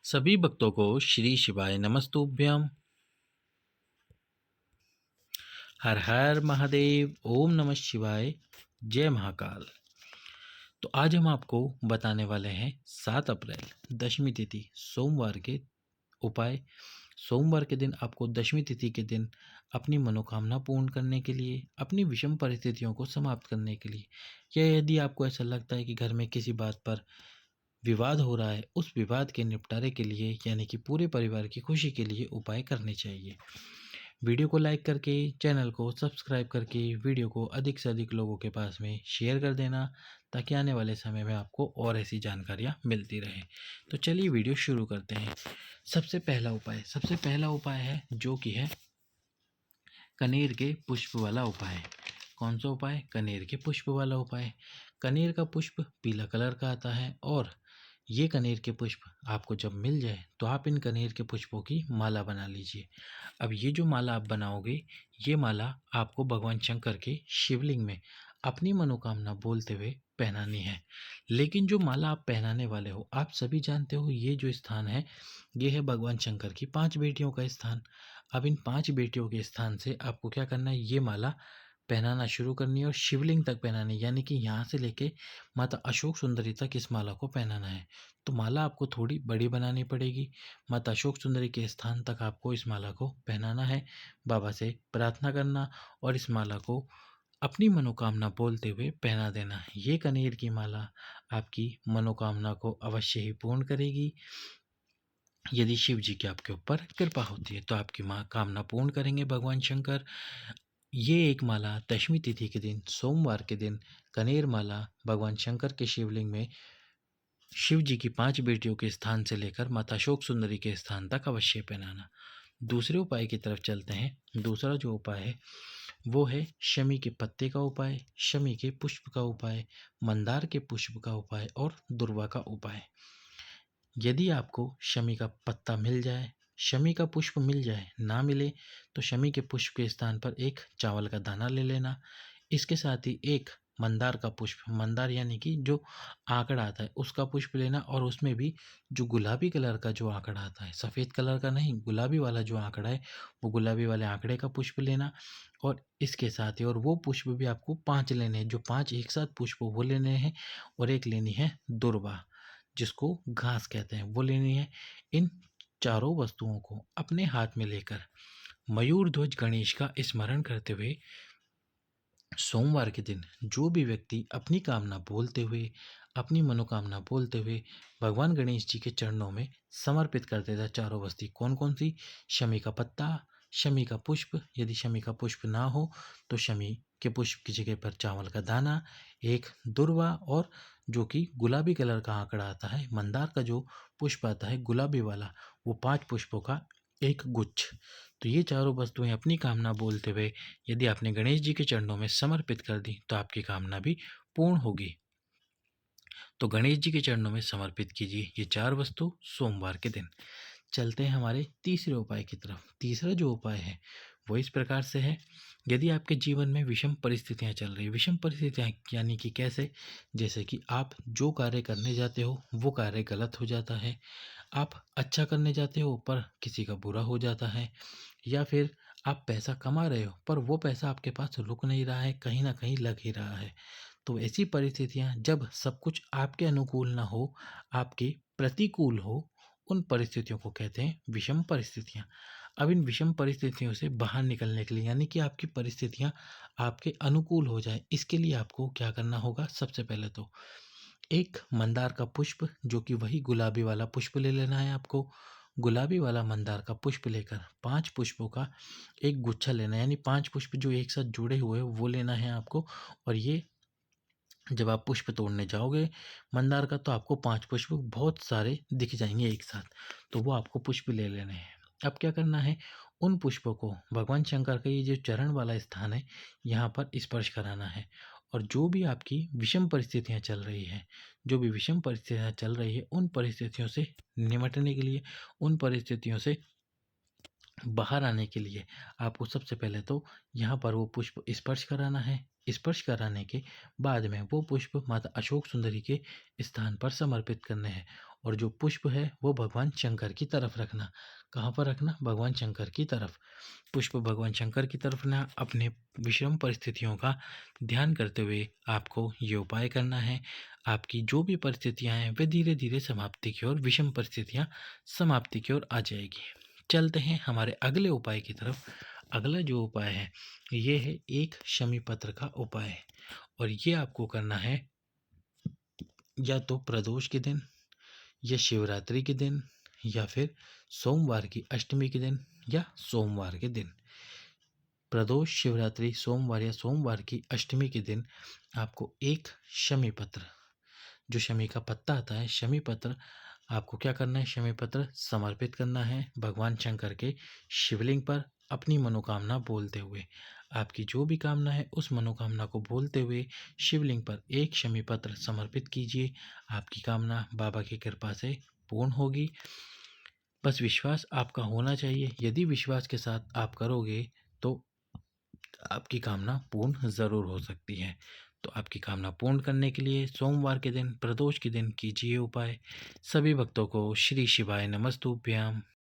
सभी भक्तों को श्री शिवाय नमस्तुभ्यम। हर हर महादेव। ओम नमः शिवाय। जय महाकाल। तो आज हम आपको बताने वाले हैं 7 अप्रैल दशमी तिथि सोमवार के उपाय। सोमवार के दिन आपको दशमी तिथि के दिन अपनी मनोकामना पूर्ण करने के लिए, अपनी विषम परिस्थितियों को समाप्त करने के लिए, या यदि आपको ऐसा लगता है कि घर में किसी बात पर विवाद हो रहा है, उस विवाद के निपटारे के लिए यानी कि पूरे परिवार की खुशी के लिए उपाय करने चाहिए। वीडियो को लाइक करके, चैनल को सब्सक्राइब करके, वीडियो को अधिक से अधिक लोगों के पास में शेयर कर देना, ताकि आने वाले समय में आपको और ऐसी जानकारियाँ मिलती रहे। तो चलिए वीडियो शुरू करते हैं। सबसे पहला उपाय है जो कि है कनेर के पुष्प वाला उपाय। कौन सा उपाय? कनेर के पुष्प वाला उपाय। कनेर का पुष्प पीला कलर का आता है और ये कनेर के पुष्प आपको जब मिल जाए तो आप इन कनेर के पुष्पों की माला बना लीजिए। अब ये जो माला आप बनाओगे, ये माला आपको भगवान शंकर के शिवलिंग में अपनी मनोकामना बोलते हुए पहनानी है। लेकिन जो माला आप पहनाने वाले हो, आप सभी जानते हो ये जो स्थान है, ये है भगवान शंकर की 5 बेटियों का स्थान। अब इन 5 बेटियों के स्थान से आपको क्या करना है, ये माला पहनाना शुरू करनी है और शिवलिंग तक पहनानी है, यानी कि यहाँ से लेके माता अशोक सुंदरी तक इस माला को पहनाना है। तो माला आपको थोड़ी बड़ी बनानी पड़ेगी। माता अशोक सुंदरी के स्थान तक आपको इस माला को पहनाना है, बाबा से प्रार्थना करना और इस माला को अपनी मनोकामना बोलते हुए पहना देना। ये कनेर की माला आपकी मनोकामना को अवश्य ही पूर्ण करेगी। यदि शिव जी की आपके ऊपर कृपा होती है तो आपकी माँ कामना पूर्ण करेंगे भगवान शंकर। ये एक माला दशमी तिथि के दिन, सोमवार के दिन, कनेर माला भगवान शंकर के शिवलिंग में शिव जी की 5 बेटियों के स्थान से लेकर माता अशोक सुंदरी के स्थान तक अवश्य पहनाना। दूसरे उपाय की तरफ चलते हैं। दूसरा जो उपाय है वो है शमी के पत्ते का उपाय, शमी के पुष्प का उपाय, मंदार के पुष्प का उपाय और दुर्वा का उपाय। यदि आपको शमी का पत्ता मिल जाए, शमी का पुष्प मिल जाए, ना मिले तो शमी के पुष्प के स्थान पर एक चावल का दाना ले लेना। इसके साथ ही एक मंदार का पुष्प, मंदार यानी कि जो आंकड़ा आता है उसका पुष्प लेना, और उसमें भी जो गुलाबी कलर का जो आंकड़ा आता है, सफ़ेद कलर का नहीं, गुलाबी वाला जो आंकड़ा है, वो गुलाबी वाले आंकड़े का पुष्प लेना। और इसके साथ ही और वो पुष्प भी आपको 5 लेने हैं, जो 5 एक साथ पुष्प वो लेने हैं। और एक लेनी है दुर्वा, जिसको घास कहते हैं, वो लेनी है। इन चारों वस्तुओं को अपने हाथ में लेकर मयूर ध्वज गणेश का स्मरण करते हुए सोमवार के दिन जो भी व्यक्ति अपनी कामना बोलते हुए, अपनी मनोकामना बोलते हुए भगवान गणेश जी के चरणों में समर्पित कर देता चारों वस्तु। कौन कौन सी? शमी का पत्ता, शमी का पुष्प, यदि शमी का पुष्प ना हो तो शमी के पुष्प की जगह पर चावल का दाना, एक दुर्वा, और जो कि गुलाबी कलर का आंकड़ा आता है, मंदार का जो पुष्प आता है गुलाबी वाला, वो 5 पुष्पों का एक गुच्छ। तो ये चारों वस्तुएं अपनी कामना बोलते हुए यदि आपने गणेश जी के चरणों में समर्पित कर दी तो आपकी कामना भी पूर्ण होगी। तो गणेश जी के चरणों में समर्पित कीजिए ये 4 वस्तु सोमवार के दिन। चलते हैं हमारे तीसरे उपाय की तरफ। तीसरा जो उपाय है वो इस प्रकार से है। यदि आपके जीवन में विषम परिस्थितियां चल रही, विषम परिस्थितियां यानी कि कैसे? जैसे कि आप जो कार्य करने जाते हो वो कार्य गलत हो जाता है, आप अच्छा करने जाते हो पर किसी का बुरा हो जाता है, या फिर आप पैसा कमा रहे हो पर वो पैसा आपके पास रुक नहीं रहा है, कहीं ना कहीं लग ही रहा है। तो ऐसी परिस्थितियां जब सब कुछ आपके अनुकूल ना हो, आपके प्रतिकूल हो, उन परिस्थितियों को कहते हैं विषम परिस्थितियां। अब इन विषम परिस्थितियों से बाहर निकलने के लिए, यानी कि आपकी परिस्थितियां आपके अनुकूल हो जाए, इसके लिए आपको क्या करना होगा? सबसे पहले तो एक मंदार का पुष्प, जो कि वही गुलाबी वाला पुष्प ले लेना है आपको। गुलाबी वाला मंदार का पुष्प लेकर 5 पुष्पों का एक गुच्छा लेना है, यानी 5 पुष्प जो एक साथ जुड़े हुए हैं वो लेना है आपको। और ये जब आप पुष्प तोड़ने जाओगे मंदार का, तो आपको 5 पुष्प बहुत सारे दिख जाएंगे एक साथ, तो वो आपको पुष्प ले लेने हैं। अब क्या करना है? उन पुष्पों को भगवान शंकर का ये जो चरण वाला स्थान है यहाँ पर स्पर्श कराना है। और जो भी आपकी विषम परिस्थितियाँ चल रही हैं, जो भी विषम परिस्थितियाँ चल रही है, उन परिस्थितियों से निपटने के लिए, उन परिस्थितियों से बाहर आने के लिए आपको सबसे पहले तो यहाँ पर वो पुष्प स्पर्श कराना है। स्पर्श कराने के बाद में वो पुष्प माता अशोक सुंदरी के स्थान पर समर्पित करने हैं। और जो पुष्प है वो भगवान शंकर की तरफ रखना। कहाँ पर रखना? भगवान शंकर की तरफ। पुष्प भगवान शंकर की तरफ ना अपने विषम परिस्थितियों का ध्यान करते हुए आपको ये उपाय करना है। आपकी जो भी परिस्थितियां हैं वे धीरे धीरे समाप्ति की ओर, विषम परिस्थितियां समाप्ति की ओर आ जाएगी। चलते हैं हमारे अगले उपाय की तरफ। अगला जो उपाय है ये है एक शमी पत्र का उपाय, और ये आपको करना है या तो प्रदोष के दिन, या शिवरात्रि के दिन, या फिर सोमवार की अष्टमी के दिन, या सोमवार के दिन। प्रदोष, शिवरात्रि, सोमवार या सोमवार की अष्टमी के दिन आपको एक शमी पत्र, जो शमी का पत्ता आता है, शमी पत्र आपको क्या करना है? शमी पत्र समर्पित करना है भगवान शंकर के शिवलिंग पर, अपनी मनोकामना बोलते हुए। आपकी जो भी कामना है उस मनोकामना को बोलते हुए शिवलिंग पर एक शमी पत्र समर्पित कीजिए। आपकी कामना बाबा की कृपा से पूर्ण होगी। बस विश्वास आपका होना चाहिए। यदि विश्वास के साथ आप करोगे तो आपकी कामना पूर्ण ज़रूर हो सकती है। तो आपकी कामना पूर्ण करने के लिए सोमवार के दिन, प्रदोष के दिन कीजिए उपाय। सभी भक्तों को श्री शिवाय नमस्तुभ्याम।